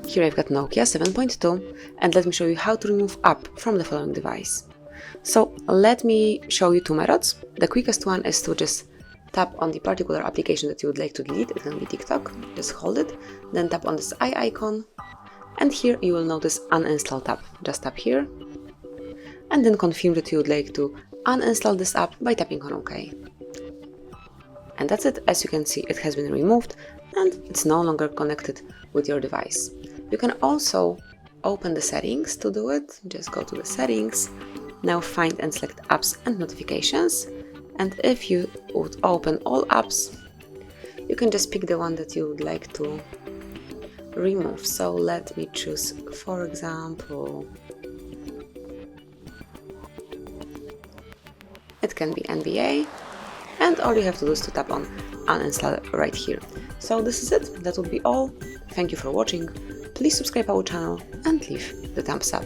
Here I've got Nokia 7.2, and let me show you how to remove app from the following device. So let me show you two methods. The quickest one is to just tap on the particular application that you would like to delete. It can be TikTok, just hold it, then tap on this eye icon, and here you will notice Uninstall tab. Just tap here, and then confirm that you would like to uninstall this app by tapping on OK. And that's it. As you can see, it has been removed and it's no longer connected with your device. You can also open the settings to do it. Just go to the settings, now find and select apps and notifications, and if you would open all apps, you can just pick the one that you would like to remove. So let me choose, for example, it can be NBA, and all you have to do is to tap on uninstall right here. So this is it. That would be all. Thank you for watching. Please subscribe our channel and leave the thumbs up.